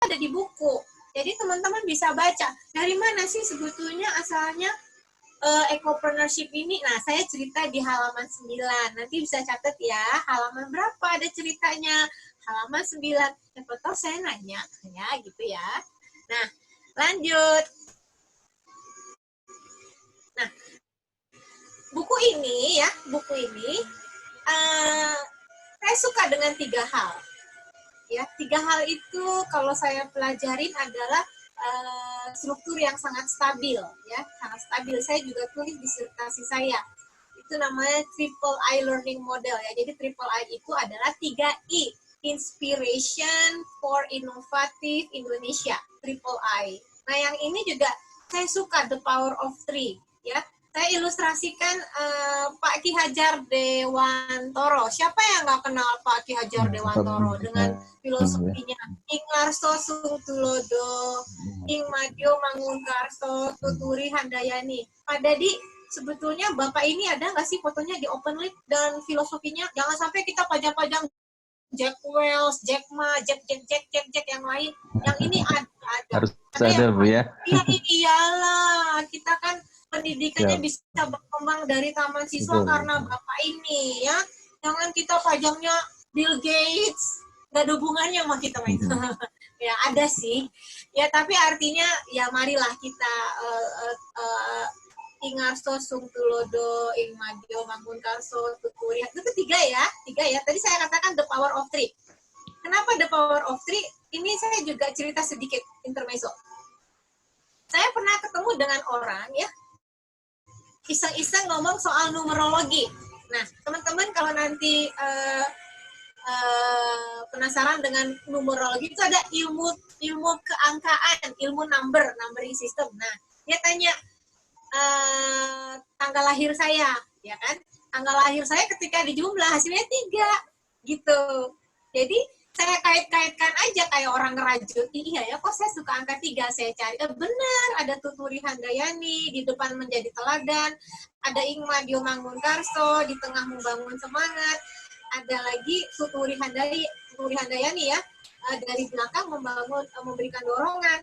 ada di buku. Jadi teman-teman bisa baca. Dari mana sih sebetulnya asalnya ecopreneurship ini? Nah, saya cerita di halaman 9. Nanti bisa catat ya, halaman berapa ada ceritanya. Halaman 9. Siapa tahu saya nanya, ya gitu ya. Nah, lanjut. Nah, buku ini saya suka dengan 3 hal. Ya, 3 hal itu kalau saya pelajarin adalah struktur yang sangat stabil, ya, sangat stabil. Saya juga tulis disertasi saya. Itu namanya Triple I Learning Model, ya. Jadi Triple I itu adalah 3 I, Inspiration for Innovative Indonesia, Triple I. Nah, yang ini juga saya suka, The Power of Three, ya. Saya ilustrasikan Pak Ki Hajar Dewantoro. Siapa yang nggak kenal Pak Ki Hajar Dewantoro dengan filosofinya? Ing Ngarso Sungtulodo, Ing Madyo Mangunkarso, Tuturi Handayani. Pak Dadi, sebetulnya Bapak ini ada nggak sih fotonya di Open Link dan filosofinya? Jangan sampai kita pajang-pajang Jack Wells, Jack Ma, Jack yang lain. Yang ini ada. Harus ada, Bu, ya? Iya, iyalah. Kita kan pendidikannya bisa berkembang dari taman siswa karena Bapak ini, ya. Jangan kita pajangnya Bill Gates, nggak ada hubungannya sama kita, ya ada sih, ya, tapi artinya ya marilah kita Ingarso Sungtulodo, Ing Madyo Mangunkarso, Tuturi, itu 3 ya. Tadi saya katakan The Power of Three. Kenapa The Power of Three? Ini saya juga cerita sedikit intermezzo. Saya pernah ketemu dengan orang, ya, iseng-iseng ngomong soal numerologi. Nah, teman-teman kalau nanti penasaran dengan numerologi, itu ada ilmu keangkaan, ilmu numbering system. Nah, dia tanya tanggal lahir saya, ya kan? Tanggal lahir saya ketika dijumlah hasilnya 3, gitu. Jadi saya kait-kaitkan aja kayak orang ngerajut. Iya ya, kok saya suka angka 3, saya cari. Benar, ada Tuturi Handayani di depan menjadi teladan, ada Ing Madyo Mangunkarso di tengah membangun semangat, ada lagi Tuturi Handayani, ya, dari belakang memberikan dorongan.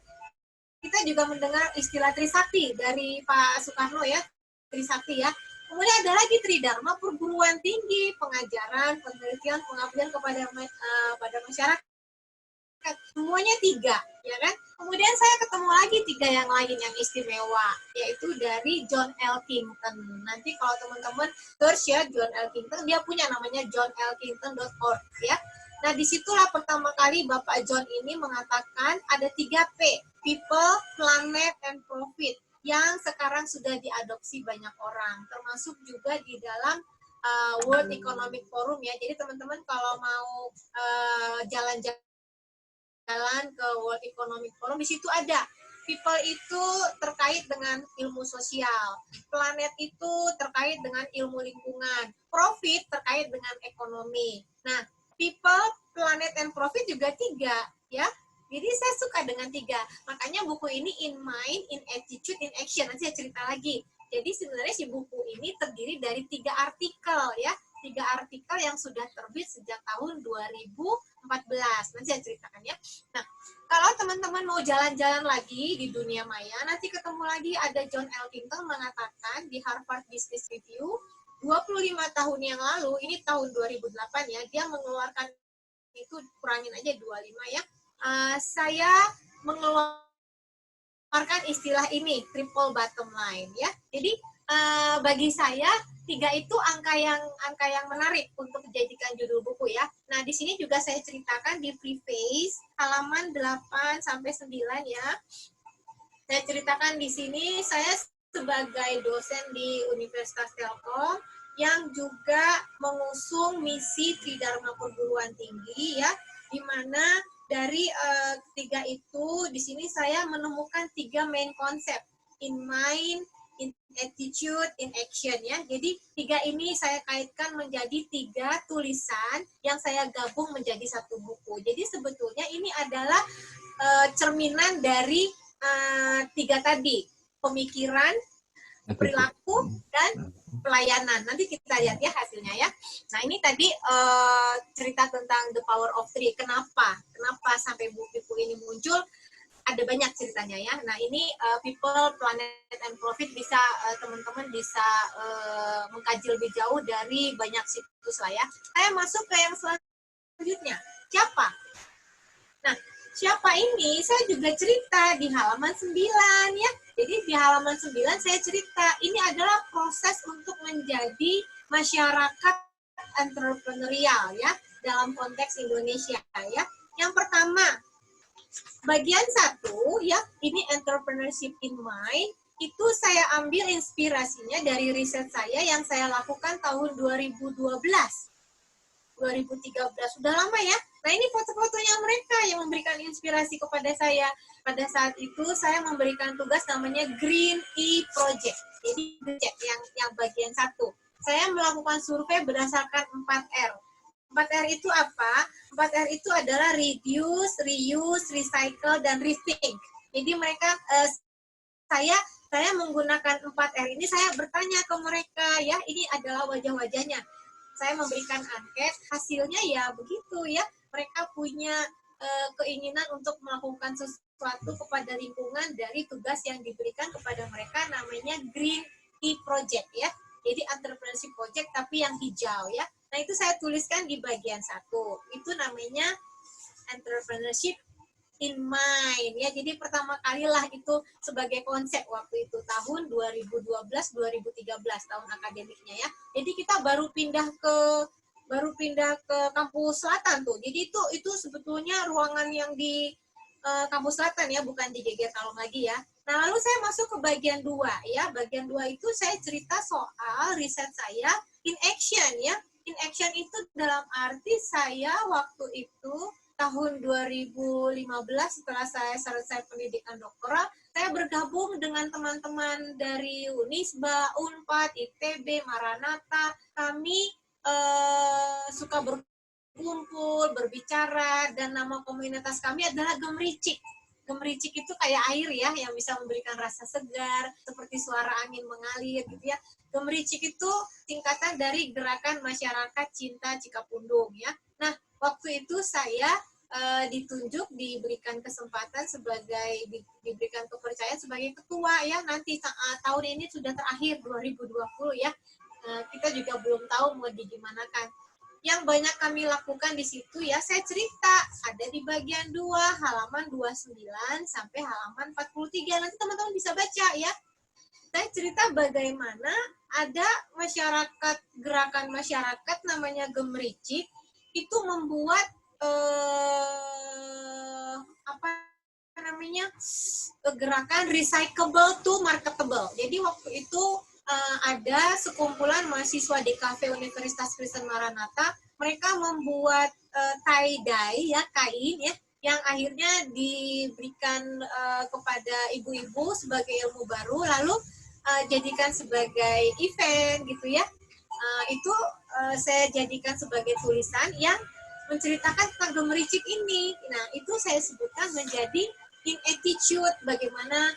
Kita juga mendengar istilah Trisakti dari Pak Soekarno, ya, Trisakti, ya. Kemudian ada lagi Tridharma, perguruan tinggi, pengajaran, penelitian, pengabdian pada masyarakat. Semuanya 3, ya kan? Kemudian saya ketemu lagi 3 yang lain yang istimewa, yaitu dari John Elkington. Nanti kalau teman-teman search, ya, John Elkington, dia punya namanya johnelkington.org, ya. Nah, disitulah pertama kali Bapak John ini mengatakan ada 3P, People, Planet, and Profit, yang sekarang sudah diadopsi banyak orang, termasuk juga di dalam World Economic Forum, ya. Jadi teman-teman kalau mau jalan-jalan ke World Economic Forum, di situ ada people itu terkait dengan ilmu sosial, planet itu terkait dengan ilmu lingkungan, profit terkait dengan ekonomi. Nah, people, planet, and profit juga 3, ya. Jadi saya suka dengan 3. Makanya buku ini in mind, in attitude, in action. Nanti saya cerita lagi. Jadi sebenarnya si buku ini terdiri dari 3 artikel, ya. 3 artikel yang sudah terbit sejak tahun 2014. Nanti saya ceritakan, ya. Nah, kalau teman-teman mau jalan-jalan lagi di dunia maya, nanti ketemu lagi ada John Elkington mengatakan di Harvard Business Review 25 tahun yang lalu, ini tahun 2008, ya, dia mengeluarkan itu, kurangin aja 25, ya. Saya mengeluarkan istilah ini, triple bottom line, ya. Jadi bagi saya 3 itu angka yang menarik untuk dijadikan judul buku, ya. Nah, di sini juga saya ceritakan di preface halaman 8 sampai 9, ya. Saya ceritakan di sini saya sebagai dosen di Universitas Telkom yang juga mengusung misi Tridharma Perguruan Tinggi, ya, di mana dari 3 itu di sini saya menemukan 3 main konsep, in mind, in attitude, in action, ya. Jadi 3 ini saya kaitkan menjadi 3 tulisan yang saya gabung menjadi satu buku. Jadi sebetulnya ini adalah cerminan dari 3 tadi, pemikiran, perilaku, dan pelayanan. Nanti kita lihat ya hasilnya ya. Nah ini tadi cerita tentang the power of three. Kenapa sampai buku ini muncul? Ada banyak ceritanya ya. Nah ini People, Planet, and Profit bisa teman-teman bisa mengkaji lebih jauh dari banyak situs lah ya. Saya masuk ke yang selanjutnya. Siapa? Nah, siapa ini? Saya juga cerita di halaman 9 ya. Jadi di halaman 9 saya cerita, ini adalah proses untuk menjadi masyarakat entrepreneurial ya, dalam konteks Indonesia ya. Yang pertama, bagian 1 ya, ini entrepreneurship in mind, itu saya ambil inspirasinya dari riset saya yang saya lakukan tahun 2012. 2013, sudah lama ya. Nah ini foto-fotonya mereka yang memberikan inspirasi kepada saya. Pada saat itu saya memberikan tugas namanya Green E Project. Jadi yang bagian 1. Saya melakukan survei berdasarkan 4R. 4R itu apa? 4R itu adalah reduce, reuse, recycle, dan rethink. Jadi mereka, saya menggunakan 4R ini, saya bertanya ke mereka ya, ini adalah wajah-wajahnya. Saya memberikan angket, hasilnya ya begitu ya. Mereka punya keinginan untuk melakukan sesuatu kepada lingkungan dari tugas yang diberikan kepada mereka, namanya Green E Project ya. Jadi entrepreneurship project tapi yang hijau ya. Nah itu saya tuliskan di bagian 1. Itu namanya entrepreneurship in mind ya. Jadi pertama kalilah itu sebagai konsep waktu itu tahun 2012-2013 tahun akademiknya ya. Jadi kita baru pindah ke kampus selatan tuh. Jadi itu sebetulnya ruangan yang di kampus selatan ya, bukan di GG Talong lagi ya. Nah, lalu saya masuk ke bagian 2 ya. Bagian 2 itu saya cerita soal riset saya in action ya. In action itu dalam arti saya waktu itu tahun 2015 setelah saya selesai pendidikan doktoral, saya bergabung dengan teman-teman dari Unisba, Unpad, ITB, Maranatha. Kami suka berkumpul, berbicara, dan nama komunitas kami adalah Gemericik. Gemericik itu kayak air ya, yang bisa memberikan rasa segar, seperti suara angin mengalir gitu ya. Gemericik itu singkatan dari Gerakan Masyarakat Cinta Cikapundung ya. Nah, waktu itu saya ditunjuk, diberikan kesempatan diberikan kepercayaan sebagai ketua ya. Nanti tahun ini sudah terakhir 2020 ya. Kita juga belum tahu mau digimanakan. Yang banyak kami lakukan di situ ya, saya cerita ada di bagian 2 halaman 29 sampai halaman 43. Nanti teman-teman bisa baca ya. Saya cerita bagaimana ada gerakan masyarakat namanya Gemericik itu membuat gerakan recyclable to marketable. Jadi waktu itu ada sekumpulan mahasiswa DKV Universitas Kristen Maranatha, mereka membuat tie-dye ya, kain ya, yang akhirnya diberikan kepada ibu-ibu sebagai ilmu baru, lalu jadikan sebagai event gitu ya. Itu saya jadikan sebagai tulisan yang menceritakan tentang Gemericik ini. Nah, itu saya sebutkan menjadi in attitude, bagaimana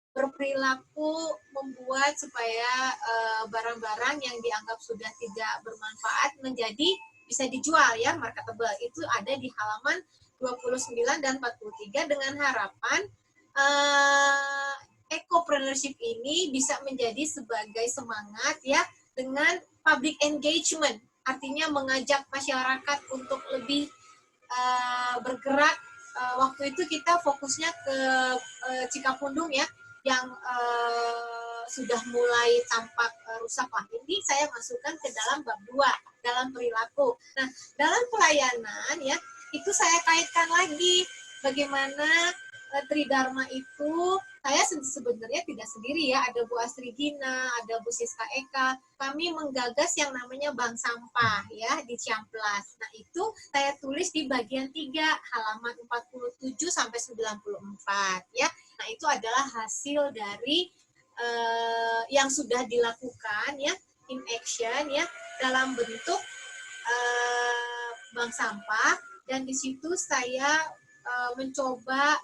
berperilaku membuat supaya barang-barang yang dianggap sudah tidak bermanfaat menjadi bisa dijual ya, marketable. Itu ada di halaman 29 dan 43 dengan harapan ecopreneurship ini bisa menjadi sebagai semangat ya, dengan public engagement. Artinya mengajak masyarakat untuk lebih bergerak. Waktu itu kita fokusnya ke Cikapundung ya, yang sudah mulai tampak rusak lah. Ini saya masukkan ke dalam bab 2, dalam perilaku. Nah, dalam pelayanan ya, itu saya kaitkan lagi bagaimana Tridharma itu, saya sebenarnya tidak sendiri ya, ada Bu Astri Gina, ada Bu Siska Eka, kami menggagas yang namanya bank sampah ya di Ciamplas. Nah itu saya tulis di bagian 3, halaman 47 sampai 94 ya. Nah itu adalah hasil dari yang sudah dilakukan ya, in action ya, dalam bentuk bank sampah, dan di situ saya mencoba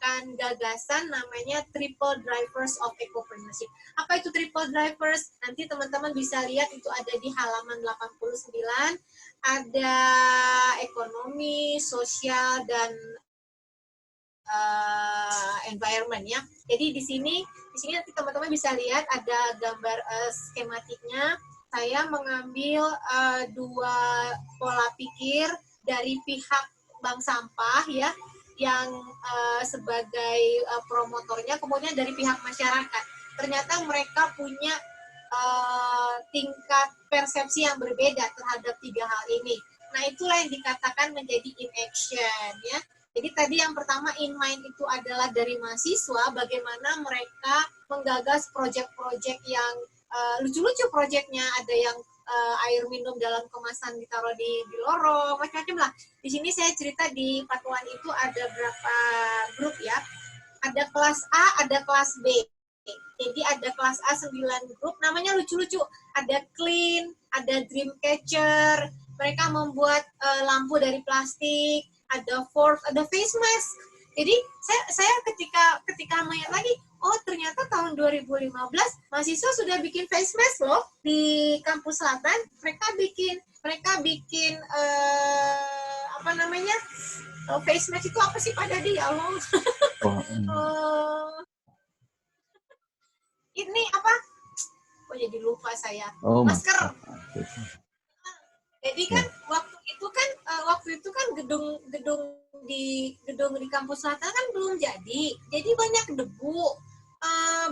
mengembangkan gagasan namanya Triple Drivers of Ecopreneurship. Apa itu Triple Drivers? Nanti teman-teman bisa lihat itu ada di halaman 89. Ada ekonomi, sosial, dan environment ya. Jadi di sini nanti teman-teman bisa lihat ada gambar skematiknya. Saya mengambil dua pola pikir dari pihak bank sampah ya, yang sebagai promotornya, kemudian dari pihak masyarakat. Ternyata mereka punya tingkat persepsi yang berbeda terhadap tiga hal ini. Nah, itulah yang dikatakan menjadi inaction ya. Jadi tadi yang pertama in mind itu adalah dari mahasiswa, bagaimana mereka menggagas proyek-proyek yang lucu-lucu proyeknya, ada yang air minum dalam kemasan ditaruh di lorong, macam-macam lah. Di sini saya cerita di Patuan itu ada berapa grup ya. Ada kelas A, ada kelas B. Jadi ada kelas A 9 grup, namanya lucu-lucu. Ada Clean, ada Dreamcatcher, mereka membuat lampu dari plastik, ada Force, ada face mask. Jadi saya ketika melihat lagi, oh ternyata tahun 2015 mahasiswa sudah bikin face mask loh di kampus selatan. Mereka bikin apa namanya, face mask itu apa sih Pak Dadi? Ya Allah. Ini apa? Kok jadi lupa saya. Masker. Jadi kan waktu itu kan gedung di kampus selatan kan belum jadi. Jadi banyak debu,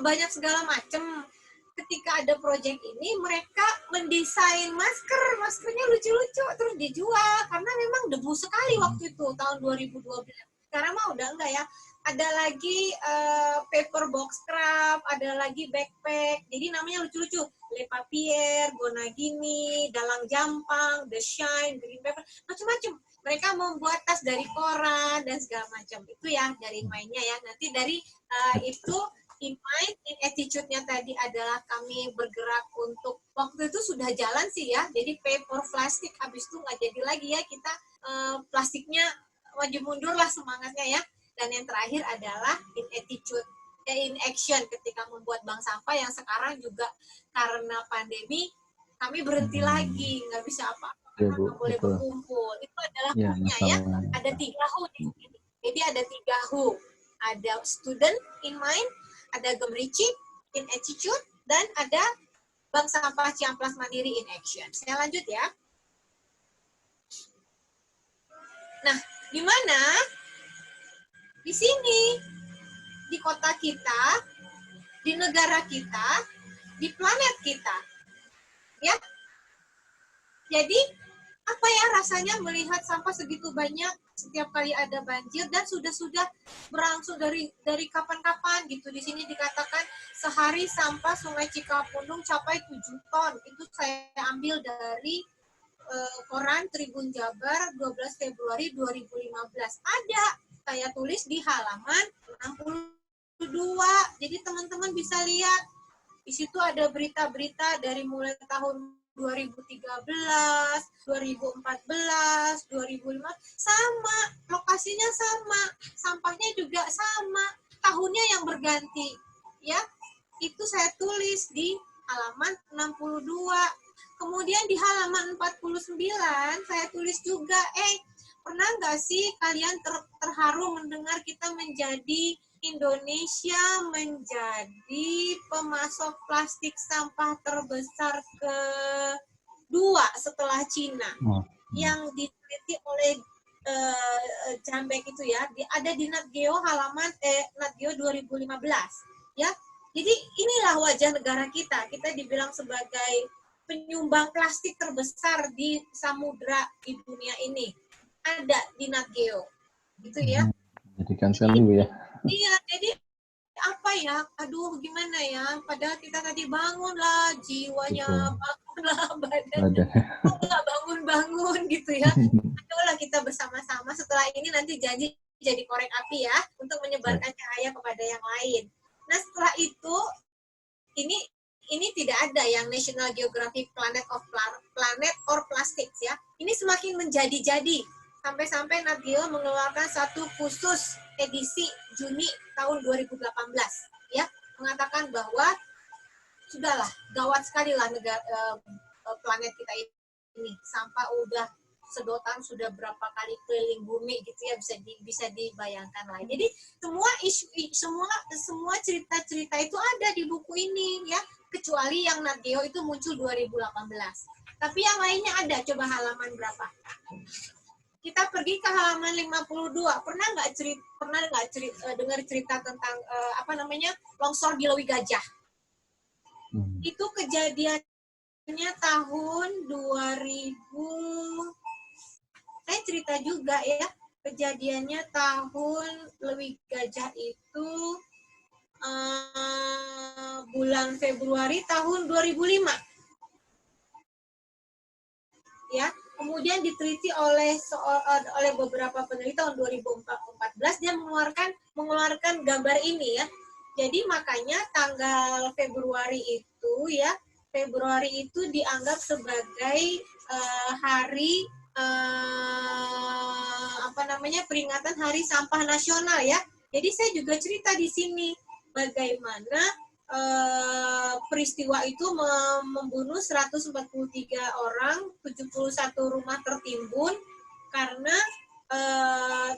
banyak segala macam. Ketika ada proyek ini, mereka mendesain maskernya lucu-lucu terus dijual karena memang debu sekali waktu itu tahun 2012. Sekarang mah udah enggak ya. Ada lagi paper box craft, ada lagi backpack. Jadi namanya lucu-lucu. Le Papier, Gonagini, Dalang Jampang, The Shine, Green Paper, macam-macam. Mereka membuat tas dari koran dan segala macam. Itu ya dari mainnya ya. Nanti dari itu in mind, in attitude-nya tadi adalah kami bergerak untuk, waktu itu sudah jalan sih ya. Jadi paper plastik, habis itu nggak jadi lagi ya kita plastiknya maju mundur lah semangatnya ya. Dan yang terakhir adalah in attitude, in action ketika membuat bank sampah yang sekarang juga karena pandemi kami berhenti lagi, nggak bisa apa-apa, nggak boleh berkumpul. Itu adalah HU-nya ya. Ada 3 HU di sini. Jadi ada 3 HU. Ada student in mind, ada Gemrici in attitude, dan ada bank sampah Ciamplas Mandiri in action. Saya lanjut ya. Nah, di mana? Di sini, di kota kita, di negara kita, di planet kita. Ya. Jadi, apa ya rasanya melihat sampah segitu banyak setiap kali ada banjir, dan sudah berlangsung dari kapan-kapan gitu. Di sini dikatakan sehari sampah Sungai Cikapundung capai 7 ton. Itu saya ambil dari koran Tribun Jabar 12 Februari 2015. Ada, saya tulis di halaman 62. Jadi teman-teman bisa lihat. Di situ ada berita-berita dari mulai tahun 2013, 2014, 2005, sama, lokasinya sama, sampahnya juga sama, tahunnya yang berganti. Ya, itu saya tulis di halaman 62. Kemudian di halaman 49 saya tulis juga, pernah nggak sih kalian terharu mendengar kita menjadi Indonesia menjadi pemasok plastik sampah terbesar kedua setelah Cina, yang diteliti oleh Jambek itu ya, ada di Natgeo halaman Natgeo 2015 ya. Jadi inilah wajah negara kita. Kita dibilang sebagai penyumbang plastik terbesar di samudra di dunia ini. Ada di Natgeo. Gitu ya. Jadikan sekali ya. Iya, jadi apa ya? Aduh, gimana ya? Padahal kita tadi bangun lah, jiwanya bangun lah, badan nggak bangun-bangun gitu ya. Ayolah kita bersama-sama setelah ini nanti janji jadi korek api ya, untuk menyebarkan cahaya kepada yang lain. Nah, setelah itu, ini tidak ada yang National Geographic Planet or Plastics ya. Ini semakin menjadi-jadi. Sampai-sampai Nagio mengeluarkan satu khusus edisi Juni tahun 2018, ya, mengatakan bahwa sudahlah, gawat sekali lah planet kita ini. Sampah udah sedotan sudah berapa kali keliling bumi gitu ya, bisa dibayangkan lah. Jadi semua cerita-cerita itu ada di buku ini ya, kecuali yang Nat Geo itu muncul 2018. Tapi yang lainnya ada. Coba halaman berapa? Kita pergi ke halaman 52. Pernah nggak dengar cerita tentang longsor di Lewi Gajah? Itu kejadiannya tahun 2000. Saya cerita juga ya, kejadiannya tahun Lewi Gajah itu bulan Februari tahun 2005. Ya, kemudian diteliti oleh beberapa peneliti tahun 2014, dia mengeluarkan gambar ini ya. Jadi makanya tanggal Februari itu dianggap sebagai hari peringatan Hari Sampah Nasional ya. Jadi saya juga cerita di sini bagaimana peristiwa itu membunuh 143 orang, 71 rumah tertimbun karena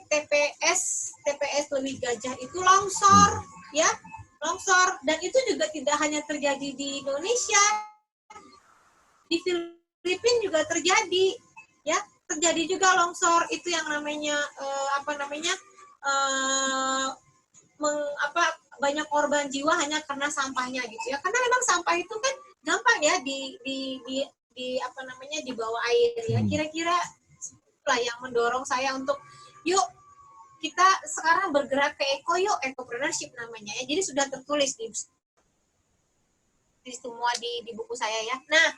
TPS Lewi Gajah itu longsor ya, longsor. Dan itu juga tidak hanya terjadi di Indonesia, di Filipina juga terjadi ya, terjadi juga longsor. Itu yang namanya banyak korban jiwa hanya karena sampahnya gitu ya, karena memang sampah itu kan gampang ya dibawa air ya. Kira-kira lah yang mendorong saya untuk yuk kita sekarang bergerak ke ekopreneurship namanya ya. Jadi sudah tertulis di semua di buku saya ya. Nah,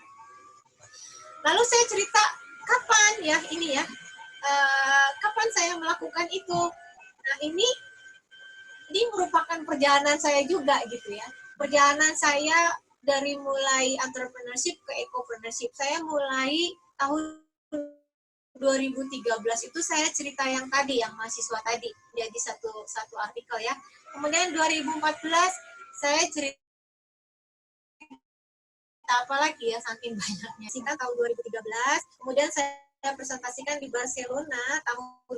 lalu saya cerita kapan ya ini ya, kapan saya melakukan itu. Nah, ini merupakan perjalanan saya juga gitu ya. Perjalanan saya dari mulai entrepreneurship ke ecopreneurship. Saya mulai tahun 2013 itu saya cerita yang tadi, yang mahasiswa tadi, jadi satu artikel ya. Kemudian 2014 saya cerita apa lagi ya, saking banyaknya. Singkat tahun 2013, kemudian saya presentasikan di Barcelona tahun 2015.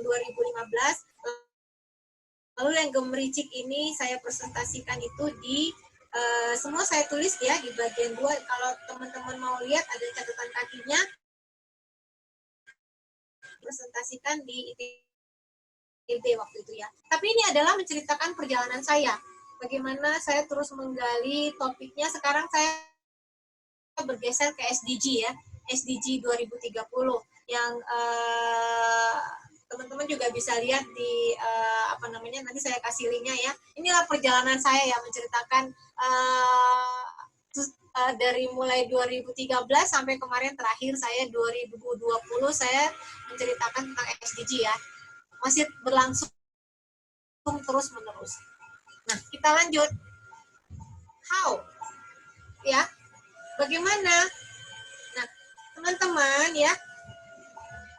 Lalu yang gemericik ini saya presentasikan itu di semua saya tulis ya di bagian 2. Kalau teman-teman mau lihat ada catatan kakinya, presentasikan di ITB waktu itu ya. Tapi ini adalah menceritakan perjalanan saya. Bagaimana saya terus menggali topiknya. Sekarang saya bergeser ke SDG ya. SDG 2030 yang teman-teman juga bisa lihat di nanti saya kasih linknya ya. Inilah perjalanan saya ya, menceritakan dari mulai 2013 sampai kemarin terakhir saya 2020 saya menceritakan tentang SDG ya. Masih berlangsung terus menerus. Nah, kita lanjut. How? Ya. Bagaimana? Nah, teman-teman ya,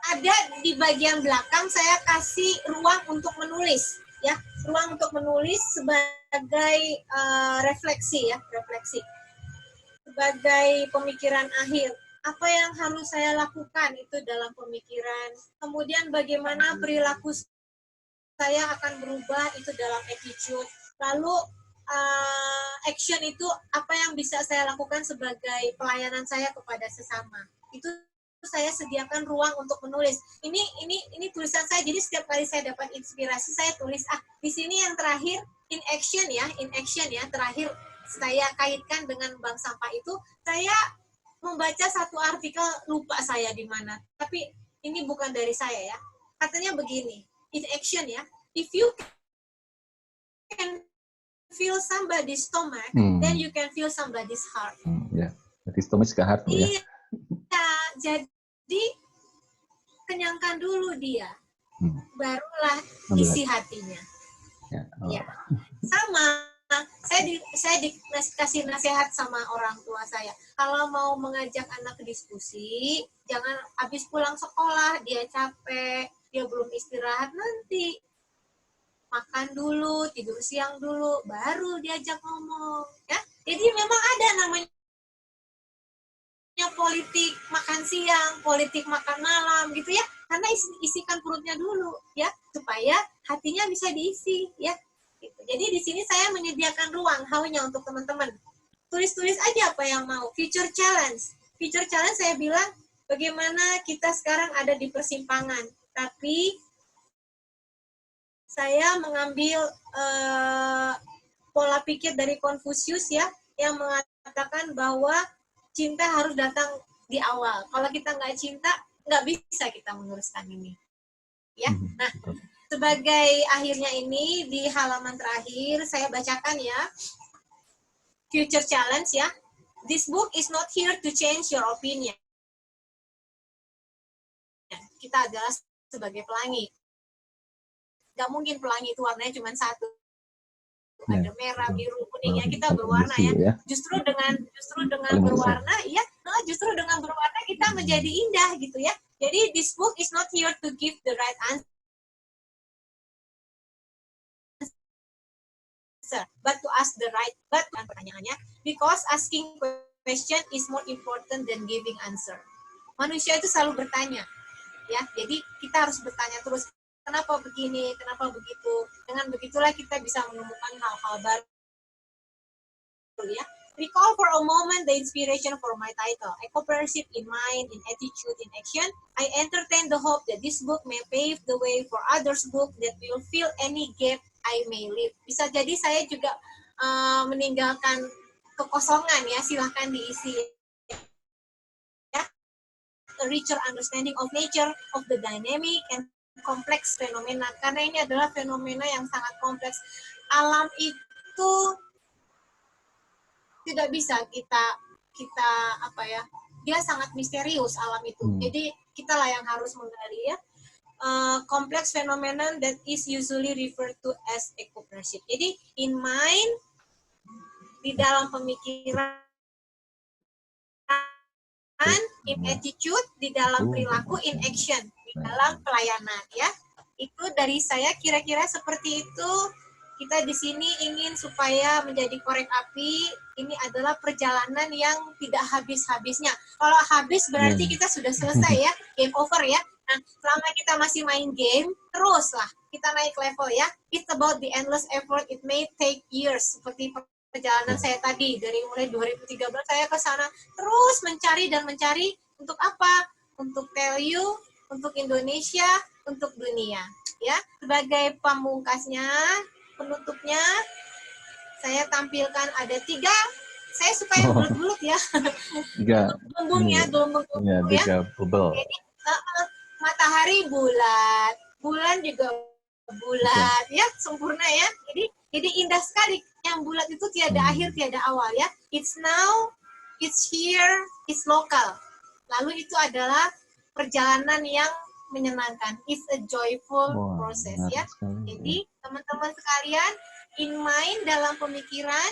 ada di bagian belakang saya kasih ruang untuk menulis ya, ruang untuk menulis sebagai refleksi ya, sebagai pemikiran akhir. Apa yang harus saya lakukan itu dalam pemikiran, kemudian bagaimana perilaku saya akan berubah itu dalam attitude, lalu action itu apa yang bisa saya lakukan sebagai pelayanan saya kepada sesama. Itu saya sediakan ruang untuk menulis. Ini tulisan saya. Jadi setiap kali saya dapat inspirasi saya tulis. Di sini yang terakhir in action ya. Terakhir saya kaitkan dengan bank sampah itu. Saya membaca satu artikel, lupa saya di mana. Tapi ini bukan dari saya ya. Katanya begini, in action ya. If you can feel somebody's stomach, then you can feel somebody's heart. Ya, jadi stomach ke heart ya. Iya, jadi kenyangkan dulu dia, barulah isi hatinya. Ya. Sama, saya dikasih nasihat sama orang tua saya. Kalau mau mengajak anak diskusi, jangan habis pulang sekolah dia capek, dia belum istirahat, nanti makan dulu, tidur siang dulu, baru diajak ngomong, ya. Jadi memang ada namanya politik makan siang, politik makan malam, gitu ya. Karena isikan perutnya dulu, ya, supaya hatinya bisa diisi, ya. Gitu. Jadi di sini saya menyediakan ruang haunya untuk teman-teman. Tulis-tulis aja apa yang mau. Future challenge. Future challenge saya bilang, bagaimana kita sekarang ada di persimpangan, tapi saya mengambil pola pikir dari Konfusius ya, yang mengatakan bahwa cinta harus datang di awal. Kalau kita nggak cinta, nggak bisa kita meneruskan ini. Ya, nah sebagai akhirnya ini di halaman terakhir saya bacakan ya, future challenge ya. This book is not here to change your opinion. Kita adalah sebagai pelangi. Gak mungkin pelangi itu warnanya cuma satu. Ada merah, biru, kuning ya, kita berwarna ya. Justru dengan berwarna ya, justru dengan berwarna kita menjadi indah gitu ya. Jadi this book is not here to give the right answer, but to ask the right, but pertanyaannya, because asking question is more important than giving answer. Manusia itu selalu bertanya, ya. Jadi kita harus bertanya terus, kenapa begini, kenapa begitu. Dengan begitulah kita bisa menemukan hal-hal baru. Ya. Recall for a moment the inspiration for my title, A Comprehensive in Mind, in Attitude, in Action. I entertain the hope that this book may pave the way for others' book that will fill any gap I may leave. Bisa jadi saya juga meninggalkan kekosongan ya, silahkan diisi. Ya. A richer understanding of nature, of the dynamic and complex fenomena. Karena ini adalah fenomena yang sangat kompleks. Alam itu tidak bisa kita apa ya, dia sangat misterius alam itu. Jadi kita lah yang harus menggali ya. Complex phenomenon that is usually referred to as eco-perception. Jadi in mind, di dalam pemikiran, in attitude, di dalam perilaku, in action, di dalam pelayanan ya. Itu dari saya kira-kira seperti itu. Kita di sini ingin supaya menjadi korek api, ini adalah perjalanan yang tidak habis-habisnya. Kalau habis berarti kita sudah selesai ya, game over ya. Nah, selama kita masih main game, teruslah kita naik level ya. It's about the endless effort, it may take years. Seperti perjalanan saya tadi, dari mulai 2013 saya ke sana, terus mencari dan mencari, untuk apa? Untuk tell you, untuk Indonesia, untuk dunia. Ya, sebagai pamungkasnya, penutupnya, saya tampilkan ada 3. Saya suka yang bulut-bulut ya. 3. Gelembungnya, gelembung ya. 3 bubble. Jadi matahari bulat, bulan juga bulat, ya, sempurna ya. Jadi indah sekali. Yang bulat itu tiada akhir, tiada awal ya. It's now, it's here, it's local. Lalu itu adalah perjalanan yang menyenangkan. It's a joyful process ya. Jadi teman-teman sekalian, in mind dalam pemikiran,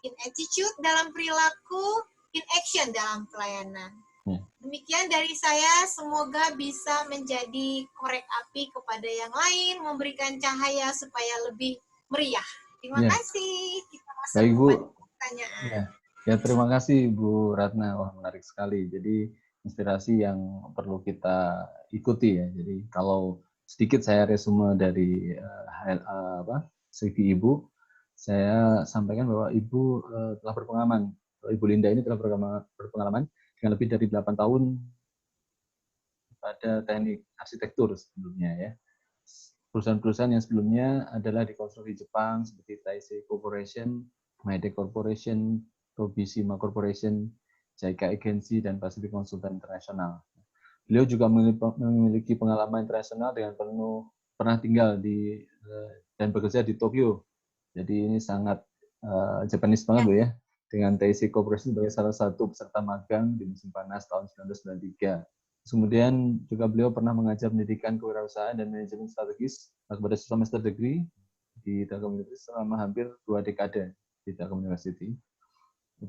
in attitude dalam perilaku, in action dalam pelayanan. Demikian dari saya, semoga bisa menjadi korek api kepada yang lain, memberikan cahaya supaya lebih meriah. Terima kasih. Kita masuk ke pertanyaan. Ya, terima kasih Bu Ratna. Wah, menarik sekali. Jadi inspirasi yang perlu kita ikuti ya. Jadi kalau sedikit saya resume dari CV Ibu, saya sampaikan bahwa Ibu telah berpengalaman. Ibu Linda ini telah berpengalaman dengan lebih dari 8 tahun pada teknik arsitektur sebelumnya ya. Perusahaan-perusahaan yang sebelumnya adalah di konstruksi Jepang seperti Taisei Corporation, Maide Corporation, Tobishima Corporation, JICA Agency, dan Pacific Consultant International. Beliau juga memiliki pengalaman internasional dengan pernah tinggal dan bekerja di Tokyo. Jadi ini sangat Japanese banget loh ya, dengan Taisei Corporation sebagai salah satu peserta magang di musim panas tahun 1993. Kemudian juga beliau pernah mengajar pendidikan kewirausahaan dan manajemen strategis kepada siswa master degree di Telkom University selama hampir 2 dekade di Telkom University.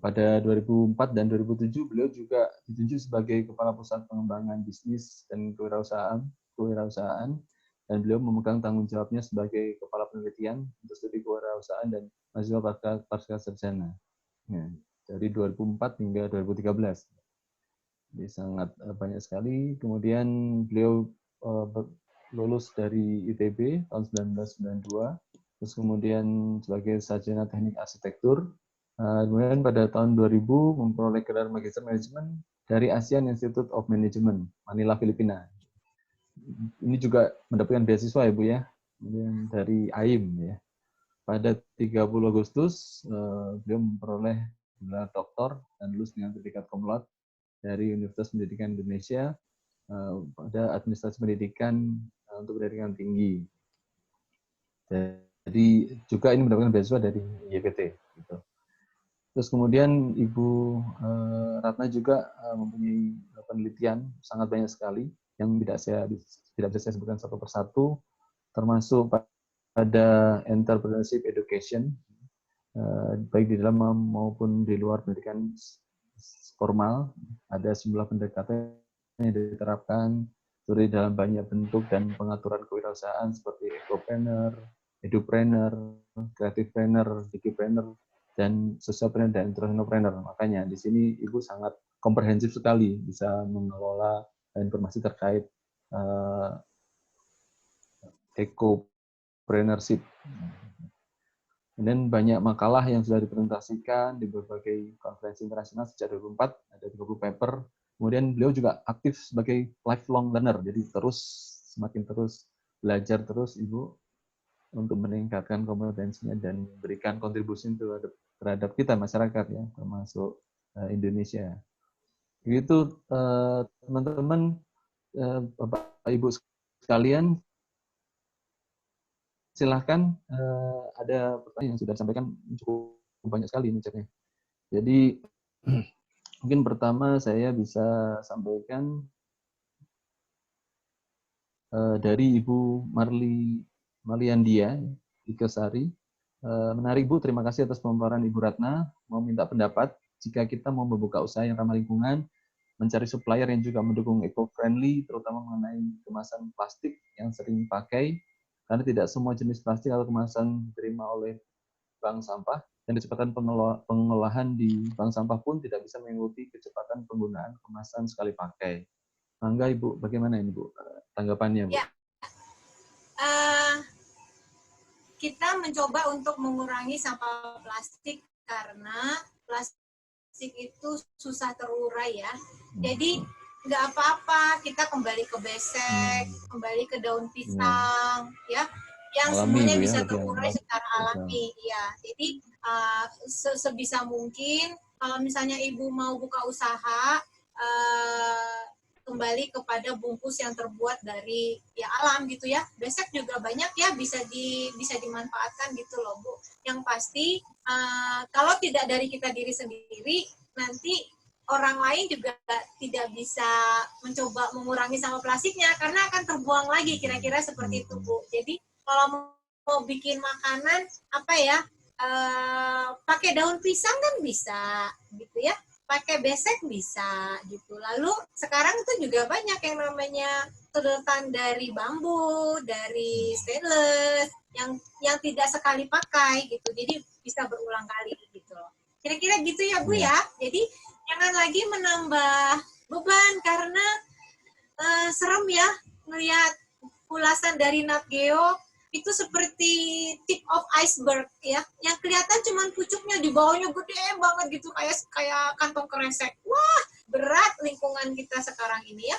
Pada 2004 dan 2007 beliau juga ditunjuk sebagai Kepala Pusat Pengembangan Bisnis dan Kewirausahaan kewirausahaan, dan beliau memegang tanggung jawabnya sebagai kepala penelitian untuk studi kewirausahaan dan mahasiswa pasca sarjana. Nah, dari 2004 hingga 2013. Jadi sangat banyak sekali. Kemudian beliau lulus dari ITB tahun 1992, terus kemudian sebagai sarjana teknik arsitektur. Kemudian pada tahun 2000 memperoleh gelar Magister Manajemen dari Asian Institute of Management, Manila, Filipina. Ini juga mendapatkan beasiswa ya Bu ya, kemudian dari AIM ya. Pada 30 Agustus, beliau memperoleh gelar doktor dan lulus dengan predikat cum laude dari Universitas Pendidikan Indonesia pada administrasi pendidikan untuk pendidikan tinggi. Jadi juga ini mendapatkan beasiswa dari YPT. Gitu. Terus kemudian Ibu Ratna juga mempunyai penelitian sangat banyak sekali yang tidak bisa saya sebutkan satu persatu, termasuk pada entrepreneurship education, baik di dalam maupun di luar pendidikan formal. Ada sejumlah pendekatan yang diterapkan seperti dalam banyak bentuk dan pengaturan kewirausahaan seperti ecopreneur, edupreneur, creativepreneur, digipreneur, dan socialpreneur dan entrepreneur. Makanya di sini Ibu sangat komprehensif sekali bisa mengelola informasi terkait ecopreneurship. Dan banyak makalah yang sudah dipresentasikan di berbagai konferensi internasional sejak 2004, ada 30 paper. Kemudian beliau juga aktif sebagai lifelong learner, jadi semakin terus belajar terus Ibu untuk meningkatkan kompetensinya dan memberikan kontribusi terhadap kita masyarakat ya, termasuk Indonesia. Begitu teman-teman, Bapak Ibu sekalian, silahkan ada pertanyaan yang sudah disampaikan cukup banyak sekali ini chatnya. Jadi mungkin pertama saya bisa sampaikan dari Ibu Marliandia Ikesari. Menarik Bu, terima kasih atas pemaparan Ibu Ratna. Mau minta pendapat, jika kita mau membuka usaha yang ramah lingkungan, mencari supplier yang juga mendukung eco-friendly, terutama mengenai kemasan plastik yang sering dipakai, karena tidak semua jenis plastik atau kemasan diterima oleh bank sampah, dan kecepatan pengolahan di bank sampah pun tidak bisa mengikuti kecepatan penggunaan kemasan sekali pakai. Mangga Ibu, bagaimana ini Bu? Tanggapannya Bu? Ya. Kita mencoba untuk mengurangi sampah plastik karena plastik itu susah terurai ya. Jadi nggak apa-apa, kita kembali ke besek, kembali ke daun pisang, ya, yang alami, semuanya bisa terurai secara alami, ya. Jadi sebisa mungkin kalau misalnya Ibu mau buka usaha, kembali kepada bungkus yang terbuat dari ya alam gitu ya. Besek juga banyak ya bisa dimanfaatkan gitu loh Bu. Yang pasti kalau tidak dari kita diri sendiri, nanti orang lain juga tidak bisa mencoba mengurangi sampah plastiknya karena akan terbuang lagi, kira-kira seperti itu Bu. Jadi kalau mau bikin makanan apa ya, pakai daun pisang kan bisa gitu ya, pakai besek bisa gitu. Lalu sekarang tuh juga banyak yang namanya sedotan dari bambu, dari stainless yang tidak sekali pakai gitu. Jadi bisa berulang kali gitu. Kira-kira gitu ya Bu ya. Jadi jangan lagi menambah beban karena serem ya melihat ulasan dari Nat Geo itu seperti tip of iceberg ya, yang kelihatan cuman pucuknya, di bawahnya gede banget gitu, kayak kantong kresek. Wah, berat lingkungan kita sekarang ini ya.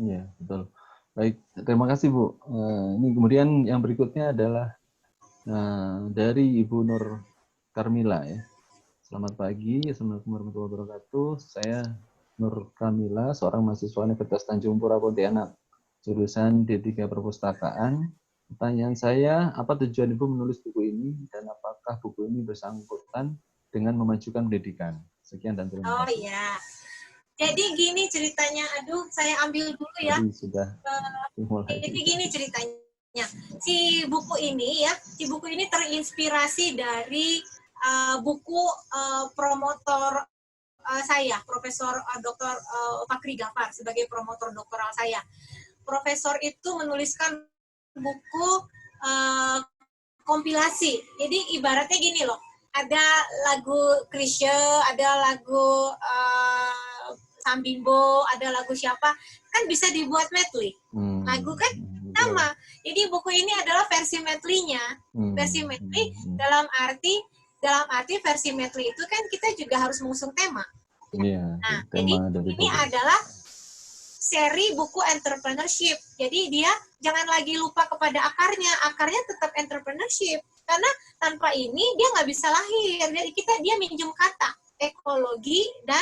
Iya, betul. Baik, terima kasih Bu. Ini kemudian yang berikutnya adalah dari Ibu Nur Karmila ya. Selamat pagi, Assalamualaikum warahmatullahi wabarakatuh. Saya Nur Karmila, seorang mahasiswa Universitas Tanjung Pura Pontianak, jurusan D3 Perpustakaan. Pertanyaan saya, apa tujuan Ibu menulis buku ini dan apakah buku ini bersangkutan dengan memajukan pendidikan? Sekian dan terima kasih. Oh iya. Jadi gini ceritanya, aduh saya ambil dulu ya. Sudah jadi gini ceritanya. Si buku ini terinspirasi dari buku promotor saya, Profesor Dr. Fakri Ghaffar sebagai promotor doktoral saya. profesor itu menuliskan buku kompilasi. Jadi ibaratnya gini loh, ada lagu Chrisye, ada lagu Sam Bimbo, ada lagu siapa, kan bisa dibuat medley. Lagu kan sama. Jadi buku ini adalah versi medley-nya. Versi medley dalam arti versi medley itu kan kita juga harus mengusung tema. Iya, Nah, tema jadi dari ini adalah seri buku entrepreneurship. Jadi dia jangan lagi lupa kepada akarnya tetap entrepreneurship. Karena tanpa ini dia nggak bisa lahir. Jadi dia minjem kata ekologi dan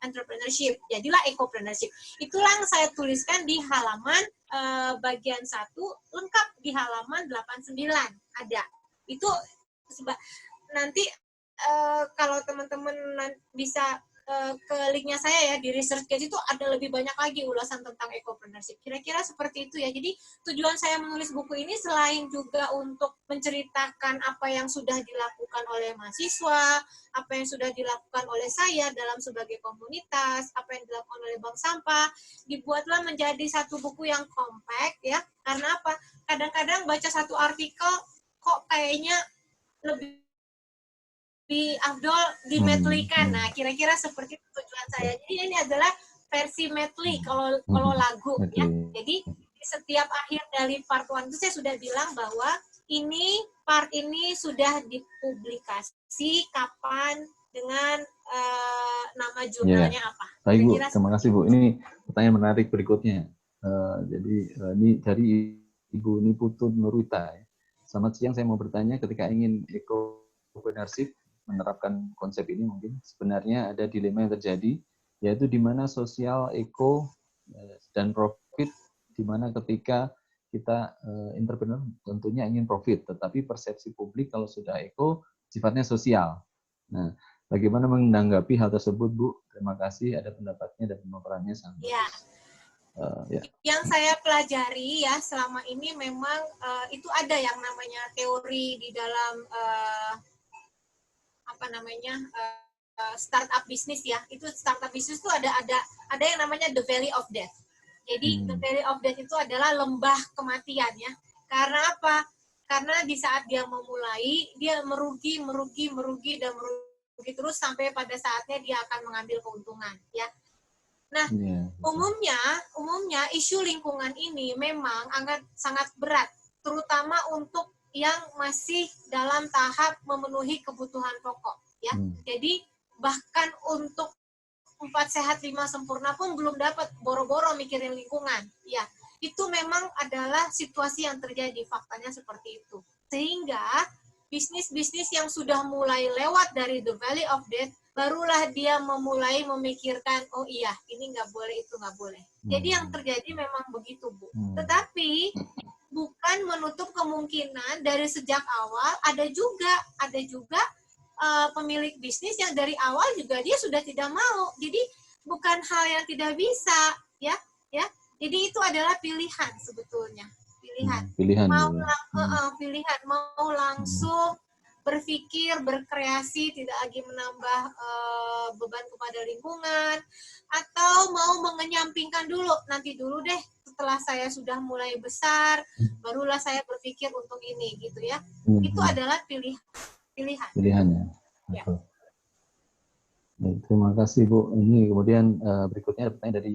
entrepreneurship. Jadilah ecopreneurship. Itulah yang saya tuliskan di halaman bagian 1, lengkap di halaman 89 ada. Itu nanti kalau teman-teman bisa ke linknya saya ya di ResearchGate itu ada lebih banyak lagi ulasan tentang ecopreneurship. Kira-kira seperti itu ya. Jadi tujuan saya menulis buku ini selain juga untuk menceritakan apa yang sudah dilakukan oleh mahasiswa, apa yang sudah dilakukan oleh saya dalam sebagai komunitas, apa yang dilakukan oleh Bank Sampah, dibuatlah menjadi satu buku yang compact ya. Karena apa? Kadang-kadang baca satu artikel kok kayaknya lebih afdol dimedleykan. Nah, kira-kira seperti itu tujuan saya. Jadi ini adalah versi medley kalau lagu ya. Jadi di setiap akhir dari part 1 itu saya sudah bilang bahwa part ini sudah dipublikasi kapan dengan nama jurnalnya apa. Baik Bu, terima kasih Bu. Ini pertanyaan menarik berikutnya. Jadi ini dari Ibu Niputun Nurwita. Selamat siang, saya mau bertanya ketika ingin ecopreneurship menerapkan konsep ini mungkin sebenarnya ada dilema yang terjadi, yaitu di mana sosial, eko, dan profit, di mana ketika kita entrepreneur tentunya ingin profit, tetapi persepsi publik kalau sudah eko sifatnya sosial. Nah, bagaimana menanggapi hal tersebut, Bu? Terima kasih, ada pendapatnya dan pemaparannya sangat bagus. Yang saya pelajari ya selama ini memang itu ada yang namanya teori di dalam startup bisnis ya. Itu startup bisnis itu ada yang namanya the valley of death. Jadi the valley of death itu adalah lembah kematian ya. Karena apa? Karena di saat dia memulai, dia merugi dan merugi terus sampai pada saatnya dia akan mengambil keuntungan ya. Nah, umumnya isu lingkungan ini memang sangat berat, terutama untuk yang masih dalam tahap memenuhi kebutuhan pokok ya. Jadi bahkan untuk 4 sehat 5 sempurna pun belum dapat, boro-boro mikirin lingkungan ya. Itu memang adalah situasi yang terjadi, faktanya seperti itu. Sehingga bisnis-bisnis yang sudah mulai lewat dari the valley of death, barulah dia memulai memikirkan, oh iya, ini nggak boleh, itu nggak boleh. Jadi yang terjadi memang begitu, Bu. Tetapi bukan menutup kemungkinan dari sejak awal ada juga pemilik bisnis yang dari awal juga dia sudah tidak mau. Jadi bukan hal yang tidak bisa, ya. Jadi itu adalah pilihan sebetulnya. Pilihan mau langsung berpikir, berkreasi, tidak lagi menambah beban kepada lingkungan, atau mau mengenyampingkan dulu, nanti dulu deh, setelah saya sudah mulai besar, barulah saya berpikir untuk ini, gitu ya. Itu adalah pilihannya. Ya. Terima kasih Bu. Ini kemudian berikutnya ada pertanyaan dari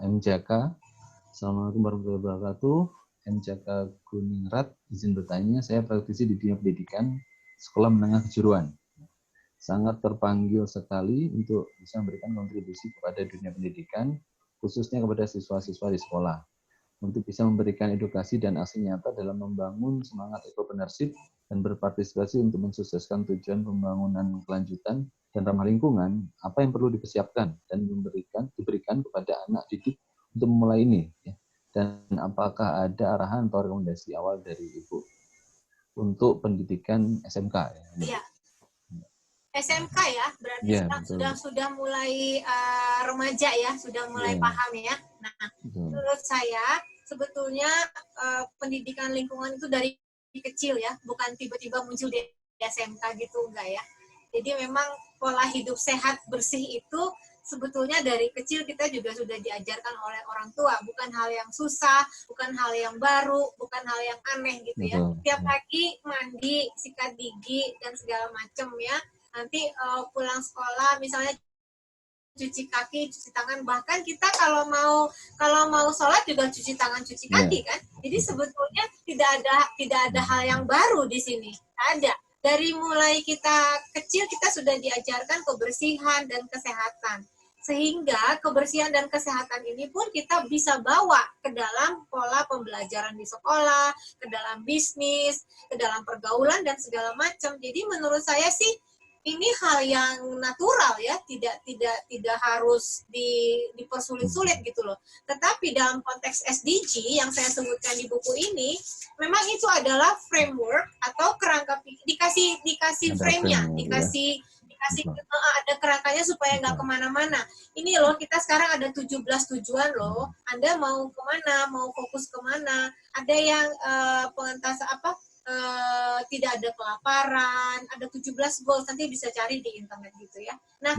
MJK. Assalamualaikum warahmatullahi wabarakatuh. MJK Kuningrat, izin bertanya, saya praktisi di dunia pendidikan sekolah menengah kejuruan. Sangat terpanggil sekali untuk bisa memberikan kontribusi kepada dunia pendidikan, khususnya kepada siswa-siswa di sekolah, untuk bisa memberikan edukasi dan aksi nyata dalam membangun semangat ecopreneurship dan berpartisipasi untuk mensukseskan tujuan pembangunan kelanjutan dan ramah lingkungan. Apa yang perlu dipersiapkan dan diberikan kepada anak didik untuk memulai ini, ya? Dan apakah ada arahan atau rekomendasi awal dari Ibu untuk pendidikan SMK? Iya. SMK ya, berarti sudah mulai remaja ya, sudah mulai paham ya. Nah, menurut saya sebetulnya pendidikan lingkungan itu dari kecil ya, bukan tiba-tiba muncul di SMK gitu, enggak ya. Jadi memang pola hidup sehat bersih itu sebetulnya dari kecil kita juga sudah diajarkan oleh orang tua, bukan hal yang susah, bukan hal yang baru, bukan hal yang aneh gitu ya. Betul. Tiap pagi mandi, sikat gigi dan segala macam ya. Nanti pulang sekolah misalnya cuci kaki, cuci tangan, bahkan kita kalau mau sholat juga cuci tangan, cuci kaki kan. Jadi sebetulnya tidak ada hal yang baru di sini. Ada. Dari mulai kita kecil kita sudah diajarkan kebersihan dan kesehatan. Sehingga kebersihan dan kesehatan ini pun kita bisa bawa ke dalam pola pembelajaran di sekolah, ke dalam bisnis, ke dalam pergaulan dan segala macam. Jadi menurut saya sih ini hal yang natural ya, tidak harus dipersulit-sulit gitu loh. Tetapi dalam konteks SDG yang saya sebutkan di buku ini, memang itu adalah framework atau kerangka, dikasih frame-nya, dikasih ada kerangkanya supaya nggak kemana-mana. Ini loh, kita sekarang ada 17 tujuan loh. Anda mau kemana, mau fokus kemana? Ada yang pengentasan tidak ada kelaparan, ada 17 goals, nanti bisa cari di internet gitu ya. Nah,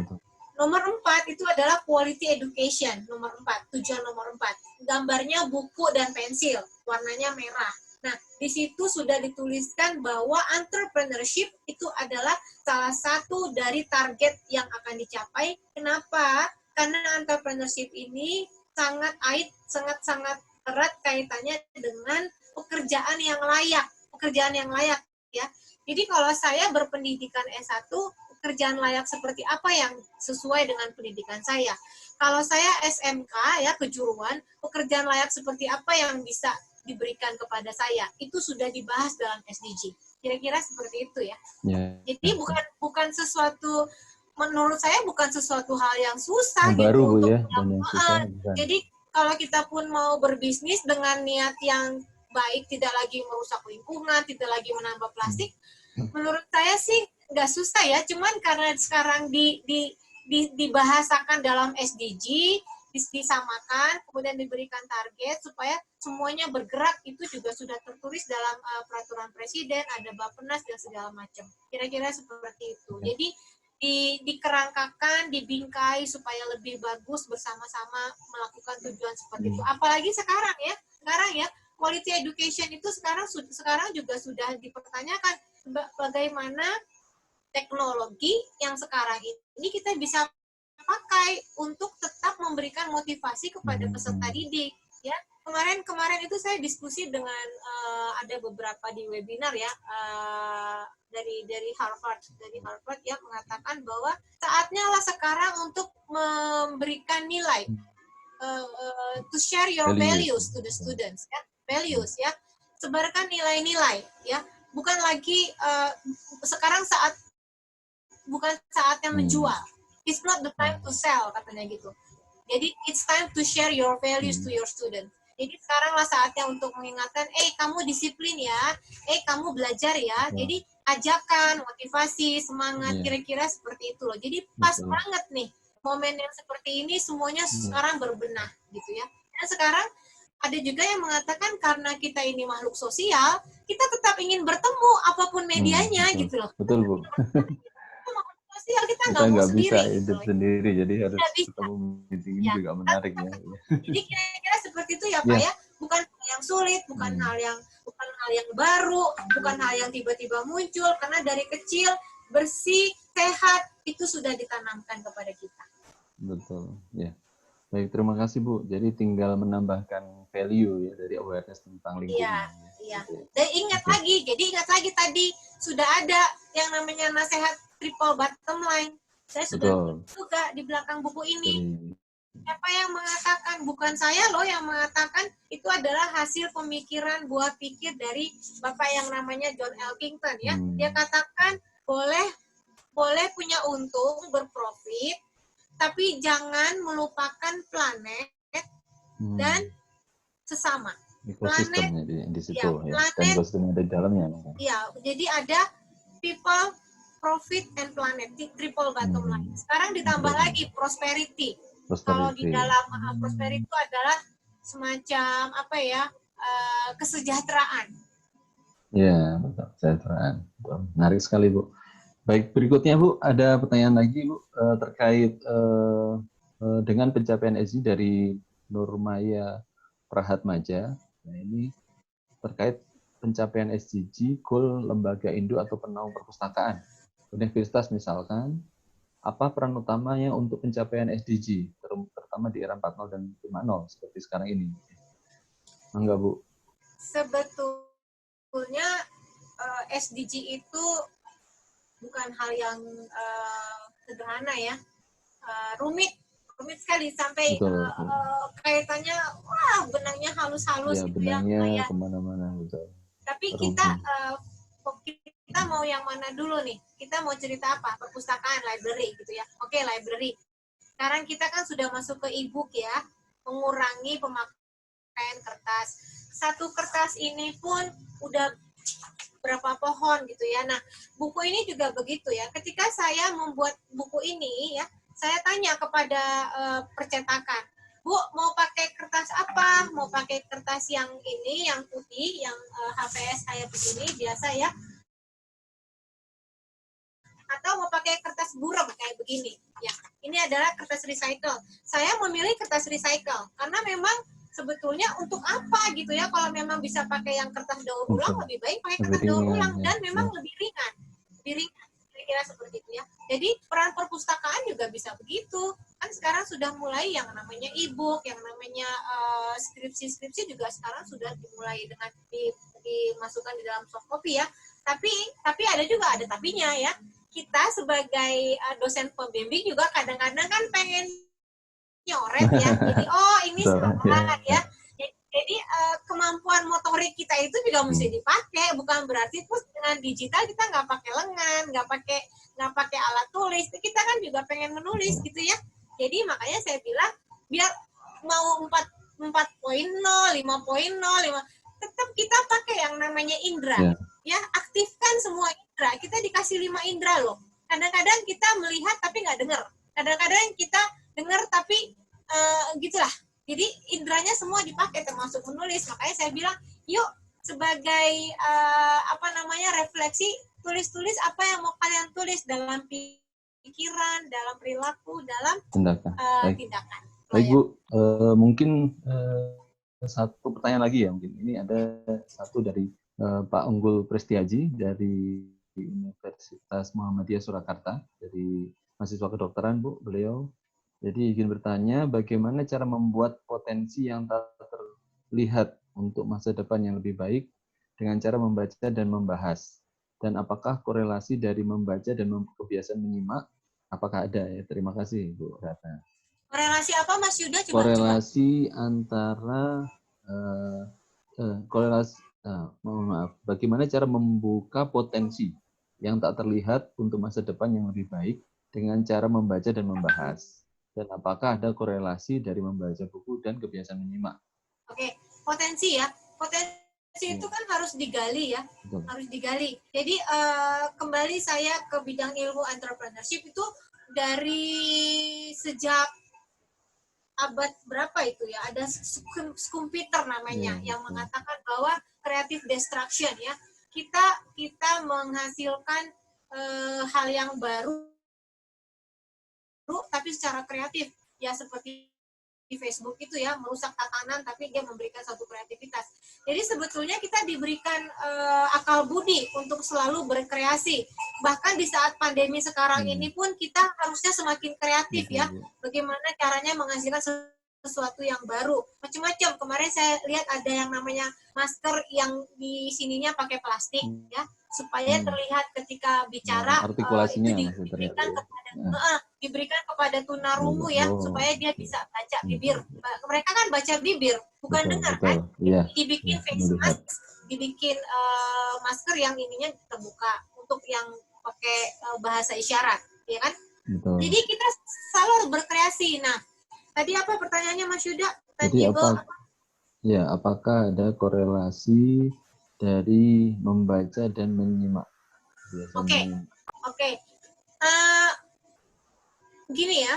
nomor 4 itu adalah quality education, nomor 4, tujuan nomor 4. Gambarnya buku dan pensil, warnanya merah. Nah, di situ sudah dituliskan bahwa entrepreneurship itu adalah salah satu dari target yang akan dicapai. Kenapa? Karena entrepreneurship ini sangat erat kaitannya dengan pekerjaan yang layak ya. Jadi kalau saya berpendidikan S1, pekerjaan layak seperti apa yang sesuai dengan pendidikan saya. Kalau saya SMK ya, kejuruan, pekerjaan layak seperti apa yang bisa diberikan kepada saya. Itu sudah dibahas dalam SDG. Kira-kira seperti itu ya. Jadi bukan sesuatu, menurut saya bukan sesuatu hal yang susah yang baru, gitu. Bu, ya? Jadi kalau kita pun mau berbisnis dengan niat yang baik, tidak lagi merusak lingkungan, tidak lagi menambah plastik, menurut saya sih nggak susah ya, cuman karena sekarang dibahasakan dalam SDG, disamakan, kemudian diberikan target supaya semuanya bergerak, itu juga sudah tertulis dalam peraturan presiden, ada Bappenas dan segala macam. Kira-kira seperti itu. Jadi dikerangkakan, dibingkai supaya lebih bagus, bersama-sama melakukan tujuan seperti itu. Apalagi sekarang ya, quality education itu sekarang juga sudah dipertanyakan bagaimana teknologi yang sekarang ini kita bisa pakai untuk tetap memberikan motivasi kepada peserta didik ya. Kemarin itu saya diskusi dengan ada beberapa di webinar ya, dari Harvard yang mengatakan bahwa saatnya lah sekarang untuk memberikan nilai, to share your values to the students ya. Values ya, sebarkan nilai-nilai ya, bukan lagi sekarang bukan saatnya menjual, it's not the time to sell katanya gitu. Jadi it's time to share your values to your students. Jadi sekaranglah saatnya untuk mengingatkan, kamu disiplin ya, kamu belajar ya. Jadi ajakan, motivasi, semangat, kira-kira seperti itu loh. Jadi pas banget nih momen yang seperti ini, semuanya sekarang berbenah gitu ya. Dan sekarang ada juga yang mengatakan karena kita ini makhluk sosial, kita tetap ingin bertemu apapun medianya gitu loh. Betul, Bu. Makhluk sosial, kita nggak mau bisa sendiri, hidup gitu. sendiri, jadi harus ketemu meeting ini juga menarik ya. Jadi kira-kira seperti itu ya Pak ya. Bukan hal yang sulit, bukan hal yang baru, bukan hal yang tiba-tiba muncul, karena dari kecil bersih, sehat itu sudah ditanamkan kepada kita. Betul, ya. Baik, terima kasih Bu. Jadi tinggal menambahkan value ya dari awareness tentang lingkungan. Iya. Dan ingat lagi tadi sudah ada yang namanya nasihat triple bottom line. Saya sudah juga di belakang buku ini. Siapa yang mengatakan? Bukan saya loh yang mengatakan, itu adalah hasil pemikiran, buah pikir dari Bapak yang namanya John Elkington ya. Dia katakan boleh punya untung, berprofit, tapi jangan melupakan planet dan sesama. Ekosistemnya di situ ya. Dan ekosistem ada di dalamnya. Iya, jadi ada people, profit, and planet, triple bottom line. Sekarang ditambah lagi prosperity. Kalau di dalam prosperity itu adalah semacam kesejahteraan. Ya, betul, kesejahteraan. Menarik sekali Bu. Baik, berikutnya Bu, ada pertanyaan lagi Bu terkait dengan pencapaian SDG dari Nurmaya Prahatmaja. Nah, ini terkait pencapaian SDG goal lembaga induk atau penaung perpustakaan. Universitas misalkan, apa peran utamanya untuk pencapaian SDG, terutama di era 4.0 dan 5.0 seperti sekarang ini? Enggak, Bu? Sebetulnya SDG itu bukan hal yang sederhana ya, rumit sekali sampai kaitannya benangnya halus-halus ya, gitu ya, benangnya kemana-mana betul. Tapi kita mau yang mana dulu nih? Kita mau cerita apa? Perpustakaan, library gitu ya. Oke, library. Sekarang kita kan sudah masuk ke e-book ya, mengurangi pemakaian kertas. Satu kertas ini pun udah berapa pohon gitu ya. Nah, buku ini juga begitu ya. Ketika saya membuat buku ini ya, saya tanya kepada percetakan, Bu, mau pakai kertas apa? Mau pakai kertas yang ini, yang putih, yang HVS kayak begini, biasa ya? Atau mau pakai kertas buram kayak begini? Ya, ini adalah kertas recycle. Saya memilih kertas recycle karena memang sebetulnya untuk apa gitu ya? Kalau memang bisa pakai yang kertas daur ulang, lebih baik pakai kertas daur ulang dan memang lebih ringan. Kira-kira seperti itu ya. Jadi peran perpustakaan juga bisa begitu. Kan sekarang sudah mulai yang namanya e-book, yang namanya skripsi-skripsi juga sekarang sudah dimulai dengan dimasukkan di dalam soft copy ya. Tapi ada tapinya ya. Kita sebagai dosen pembimbing juga kadang-kadang kan pengen nyoret ya. Jadi ini salah ya. Jadi kemampuan motorik kita itu juga mesti dipakai, bukan berarti terus dengan digital kita nggak pakai lengan, nggak pakai alat tulis, kita kan juga pengen menulis gitu ya. Jadi makanya saya bilang biar mau 4.0, 5.0, tetap kita pakai yang namanya indera, ya aktifkan semua indera. Kita dikasih 5 indera loh. Kadang-kadang kita melihat tapi nggak dengar, kadang-kadang kita dengar tapi gitulah. Jadi inderanya semua dipakai termasuk menulis. Makanya saya bilang, yuk sebagai refleksi, tulis-tulis apa yang mau kalian tulis dalam pikiran, dalam perilaku, dalam tindakan. Baik Bu, mungkin satu pertanyaan lagi ya mungkin. Ini ada satu dari Pak Unggul Prestiaji dari Universitas Muhammadiyah Surakarta, dari mahasiswa kedokteran Bu, beliau. Jadi ingin bertanya, bagaimana cara membuat potensi yang tak terlihat untuk masa depan yang lebih baik dengan cara membaca dan membahas? Dan apakah korelasi dari membaca dan kebiasaan menyimak? Apakah ada ya? Terima kasih, Bu Ratna. Korelasi apa, Mas Yuda? Korelasi antara bagaimana cara membuka potensi yang tak terlihat untuk masa depan yang lebih baik dengan cara membaca dan membahas? Dan apakah ada korelasi dari membaca buku dan kebiasaan menyimak? Oke, potensi ya. Potensi itu kan harus digali ya. Betul. Harus digali. Jadi kembali saya ke bidang ilmu entrepreneurship itu dari sejak abad berapa itu ya. Ada Schumpeter namanya yang mengatakan bahwa creative destruction ya. Kita menghasilkan hal yang baru tapi secara kreatif ya, seperti di Facebook itu ya, merusak tatanan tapi dia memberikan satu kreativitas. Jadi sebetulnya kita diberikan akal budi untuk selalu berkreasi. Bahkan di saat pandemi sekarang ini pun kita harusnya semakin kreatif ya. Bagaimana caranya menghasilkan sesuatu yang baru, macam-macam. Kemarin saya lihat ada yang namanya masker yang di sininya pakai plastik ya, supaya terlihat ketika bicara artikulasinya itu diberikan kepada tunarungu ya, supaya dia bisa baca bibir. Mereka kan baca bibir, bukan dengar kan? Dibikin face mask, dibikin masker yang ininya terbuka untuk yang pakai bahasa isyarat, ya kan? Betul. Jadi kita selalu berkreasi. Nah, tadi apa pertanyaannya, Mas Yuda? Tadi apakah ada korelasi dari membaca dan menyimak? Oke. Gini ya,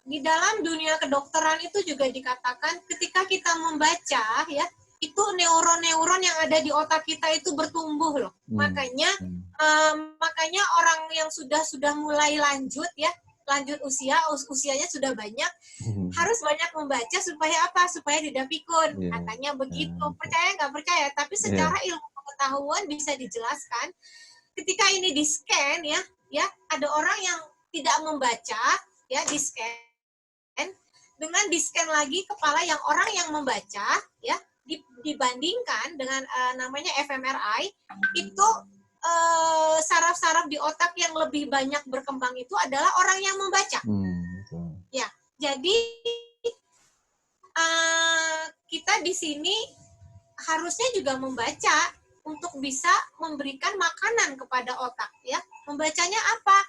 di dalam dunia kedokteran itu juga dikatakan ketika kita membaca ya, itu neuron-neuron yang ada di otak kita itu bertumbuh loh. Makanya orang yang sudah mulai lanjut ya, lanjut usianya sudah banyak, harus banyak membaca supaya apa? Supaya tidak pikun. Katanya begitu. Percaya nggak percaya? Tapi secara ilmu pengetahuan bisa dijelaskan. Ketika ini di-scan ya ada orang yang tidak membaca, ya di-scan, dengan di-scan lagi kepala yang orang yang membaca, ya dibandingkan dengan namanya fMRI, itu saraf-saraf di otak yang lebih banyak berkembang itu adalah orang yang membaca. Ya, jadi kita di sini harusnya juga membaca untuk bisa memberikan makanan kepada otak, ya. Membacanya apa?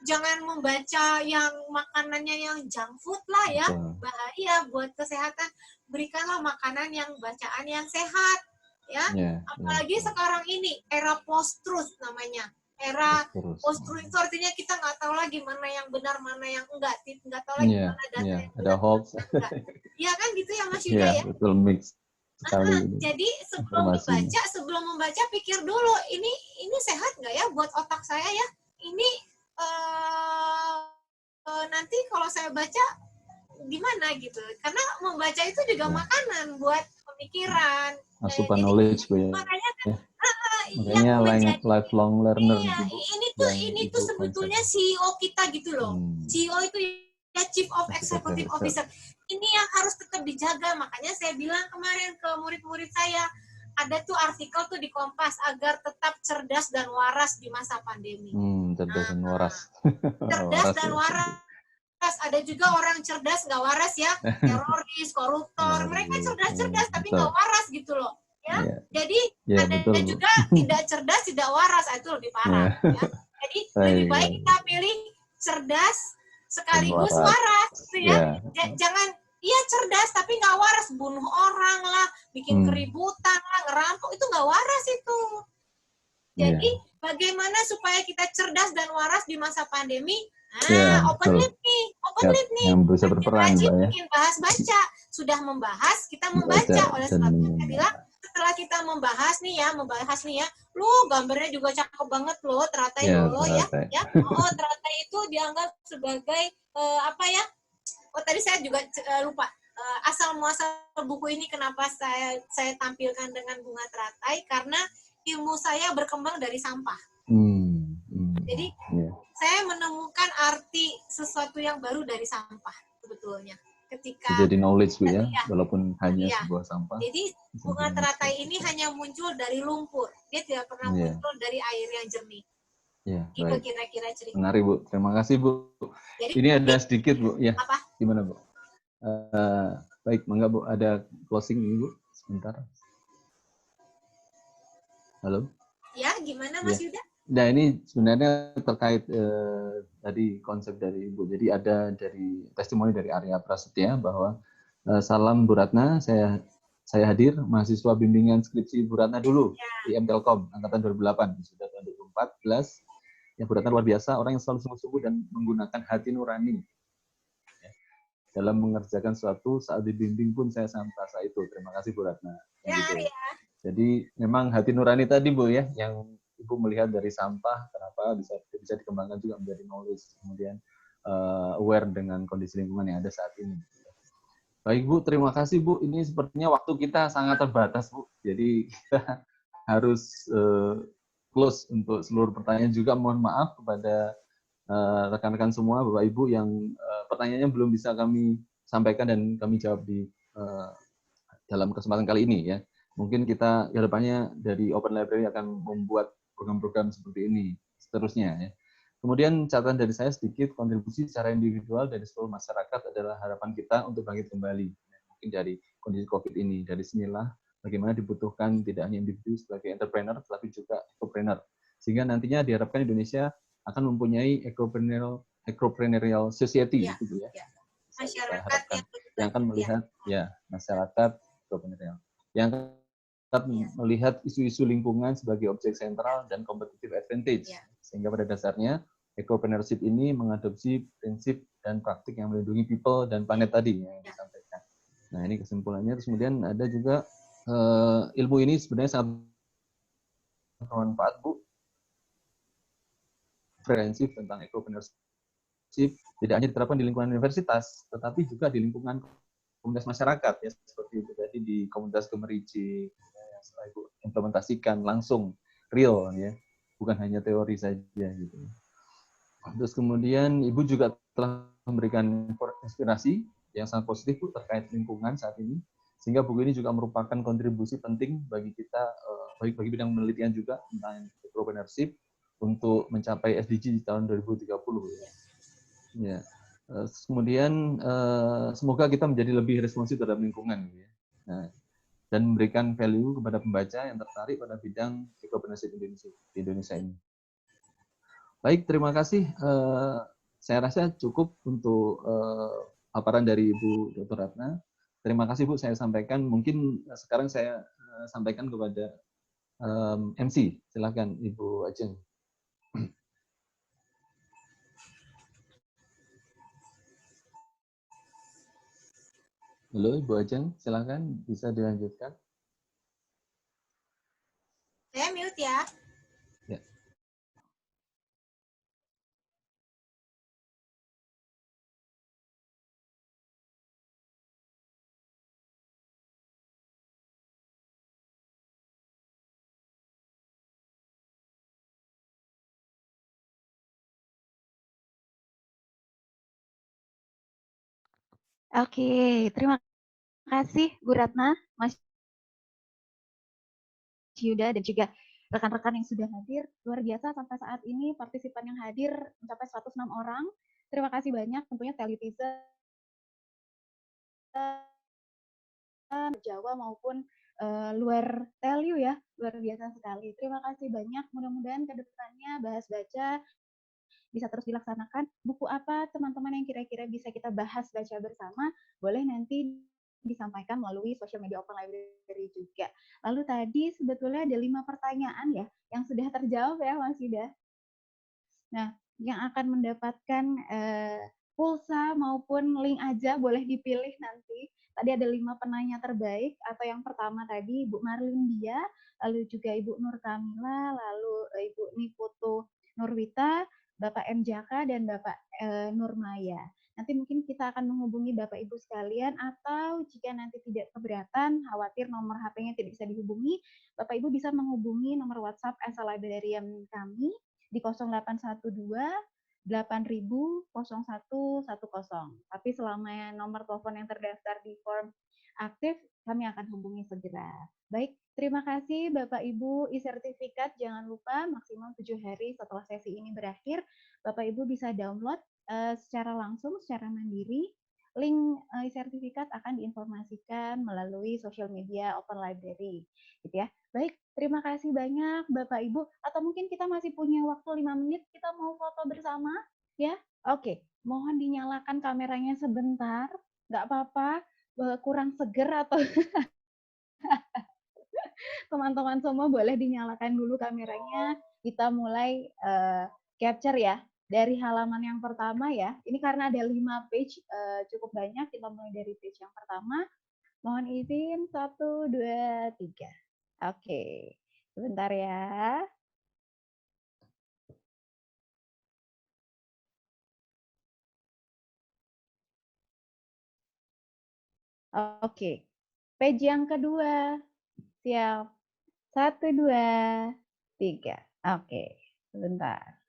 Jangan membaca yang makanannya yang junk food lah ya, bahaya buat kesehatan. Berikanlah makanan yang bacaan yang sehat, ya. Apalagi sekarang ini era post-truth namanya. Era post-truth itu artinya kita nggak tahu lagi mana yang benar, mana yang enggak tahu lagi mana data yang ada hoax. Iya kan gitu ya Mas Yuda ya. Betul, mix. Jadi sebelum membaca pikir dulu ini sehat nggak ya buat otak saya ya. Ini nanti kalau saya baca gimana gitu. Karena membaca itu juga makanan buat pemikiran. Asupan knowledge Bu ya. Makanya lifelong learner. Iya, ini tuh sebetulnya CEO kita gitu loh. CEO itu ya Chief of Executive Officer. Ini yang harus tetap dijaga. Makanya saya bilang kemarin ke murid-murid saya, ada tuh artikel tuh di Kompas agar tetap cerdas dan waras di masa pandemi. Cerdas dan waras. Cerdas dan waras. Ada juga orang cerdas nggak waras ya, teroris, koruptor. Mereka cerdas-cerdas tapi nggak waras gitu loh. Ya, jadi ada juga tidak cerdas, tidak waras, itu lebih parah. Ya. Jadi lebih baik kita pilih cerdas sekaligus waras, gitu ya. Jangan cerdas tapi nggak waras, bunuh orang lah, bikin keributan lah, ngerampok, itu nggak waras itu. Jadi bagaimana supaya kita cerdas dan waras di masa pandemi? Open lip nih. Yang bisa berperan, rajin bikin bahas baca. Sudah membahas, kita membaca. Oleh sebab itu saya bilang, setelah kita membahas nih ya, lu gambarnya juga cakep banget loh, teratai lo ya. Teratai itu dianggap sebagai apa ya? Tadi saya juga lupa. Asal muasal buku ini kenapa saya tampilkan dengan bunga teratai, karena ilmu saya berkembang dari sampah. Jadi saya menemukan arti sesuatu yang baru dari sampah sebetulnya. Ketika jadi knowledge Bu ya, walaupun hanya sebuah sampah. Jadi bunga teratai ini hanya muncul dari lumpur. Dia tidak pernah muncul dari air yang jernih. Itu kira-kira cerita. Menarik Bu, terima kasih Bu. Jadi, ini ada sedikit Bu, ya. Apa? Gimana Bu? Baik, mangga Bu, ada closing ini Bu, sebentar. Halo? Ya, gimana Mas Yuda? Nah, ini sebenarnya terkait tadi konsep dari Ibu. Jadi ada dari testimoni dari Arya Prasetya bahwa salam Bu Ratna, saya hadir mahasiswa bimbingan skripsi Bu Ratna dulu di M-Telkom angkatan 2008, sudah tahun 2014. Ya, Bu Ratna luar biasa, orang yang selalu sungguh-sungguh dan menggunakan hati nurani. Dalam mengerjakan sesuatu, saat dibimbing pun saya sangat merasa itu. Terima kasih Bu Ratna. Gitu. Jadi memang hati nurani tadi Bu ya, yang Ibu melihat dari sampah, kenapa bisa dikembangkan juga menjadi knowledge, kemudian aware dengan kondisi lingkungan yang ada saat ini. Baik Bu, terima kasih Bu. Ini sepertinya waktu kita sangat terbatas Bu. Jadi kita harus close untuk seluruh pertanyaan juga. Mohon maaf kepada rekan-rekan semua, Bapak Ibu yang pertanyaannya belum bisa kami sampaikan dan kami jawab di dalam kesempatan kali ini ya. Mungkin kita ke depannya dari Open Library akan membuat program-program seperti ini seterusnya ya. Kemudian catatan dari saya sedikit, kontribusi secara individual dari seluruh masyarakat adalah harapan kita untuk bangkit kembali. Mungkin dari kondisi COVID ini, dari sinilah bagaimana dibutuhkan tidak hanya individu sebagai entrepreneur, tapi juga ecopreneur. Sehingga nantinya diharapkan Indonesia akan mempunyai ecopreneur society, gitu ya. Masyarakat yang akan melihat masyarakat ecopreneur, yang melihat isu-isu lingkungan sebagai objek sentral dan competitive advantage. Sehingga pada dasarnya, ecopreneurship ini mengadopsi prinsip dan praktik yang melindungi people dan planet tadi yang disampaikan. Nah, ini kesimpulannya. Terus kemudian ada juga ilmu ini sebenarnya sangat bermanfaat Bu. Komprehensif tentang ecopreneurship tidak hanya diterapkan di lingkungan universitas, tetapi juga di lingkungan komunitas masyarakat ya, seperti itu tadi di komunitas Gemericik ya, setelah Ibu implementasikan langsung real ya, bukan hanya teori saja gitu. Terus kemudian Ibu juga telah memberikan inspirasi yang sangat positif Bu terkait lingkungan saat ini, sehingga buku ini juga merupakan kontribusi penting bagi kita, bagi bidang penelitian juga tentang entrepreneurship untuk mencapai SDG di tahun 2030 ya. Ya. Kemudian semoga kita menjadi lebih responsif terhadap lingkungan ya. Nah, dan memberikan value kepada pembaca yang tertarik pada bidang entrepreneurship di Indonesia ini. Baik, terima kasih. Saya rasa cukup untuk paparan dari Ibu Dr. Ratna. Terima kasih Bu, saya sampaikan. Mungkin sekarang saya sampaikan kepada MC. Silakan Ibu Ajeng. Halo Ibu Ajeng, silakan bisa dilanjutkan. Saya mute ya. Ya. Oke, terima kasih Bu Ratna, Mas Yuda, dan juga rekan-rekan yang sudah hadir. Luar biasa sampai saat ini partisipan yang hadir mencapai 106 orang. Terima kasih banyak tentunya Telitizen, Jawa maupun luar Telu ya, luar biasa sekali. Terima kasih banyak, mudah-mudahan ke depannya bahas baca bisa terus dilaksanakan. Buku apa teman-teman yang kira-kira bisa kita bahas baca bersama, boleh nanti disampaikan melalui social media Open Library juga. Lalu tadi sebetulnya ada 5 pertanyaan ya, yang sudah terjawab ya Mas Yuda. Nah, yang akan mendapatkan pulsa maupun link aja boleh dipilih nanti. Tadi ada 5 penanya terbaik, atau yang pertama tadi Ibu Marlin Dia, lalu juga Ibu Nur Kamila, lalu Ibu Niputu Nurwita, Bapak M. Jaka, dan Bapak Nurmaya. Nanti mungkin kita akan menghubungi Bapak Ibu sekalian, atau jika nanti tidak keberatan, khawatir nomor HP-nya tidak bisa dihubungi, Bapak Ibu bisa menghubungi nomor WhatsApp Esa Librarian kami di 0812 8000 0110. Tapi selama nomor telepon yang terdaftar di form aktif, kami akan hubungi segera. Baik, terima kasih Bapak Ibu. E-sertifikat jangan lupa maksimal 7 hari setelah sesi ini berakhir, Bapak Ibu bisa download secara langsung, secara mandiri. Link e-sertifikat akan diinformasikan melalui social media Open Library, gitu ya. Baik, terima kasih banyak Bapak Ibu. Atau mungkin kita masih punya waktu 5 menit, kita mau foto bersama, ya? Oke, mohon dinyalakan kameranya sebentar. Nggak apa-apa, kurang seger atau teman-teman semua boleh dinyalakan dulu kameranya. Kita mulai capture ya. Dari halaman yang pertama ya, ini karena ada 5 page, cukup banyak, kita mulai dari page yang pertama. Mohon izin, 1, 2, 3. Oke, sebentar ya. Oke, page yang kedua, siap. 1, 2, 3. Oke, sebentar.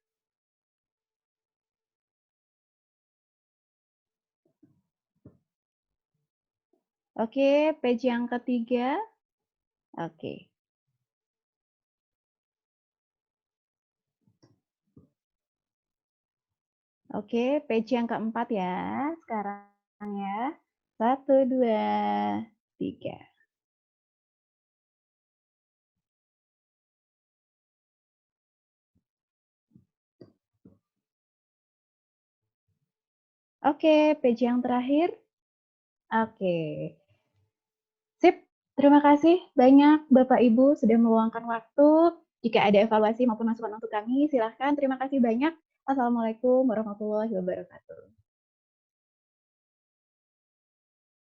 Oke, page yang ketiga. Oke. Oke, page yang keempat ya. Sekarang ya. 1, 2, 3. Oke, page yang terakhir. Oke. Sip. Terima kasih banyak Bapak Ibu sudah meluangkan waktu. Jika ada evaluasi maupun masukan untuk kami, silahkan. Terima kasih banyak. Assalamualaikum warahmatullahi wabarakatuh.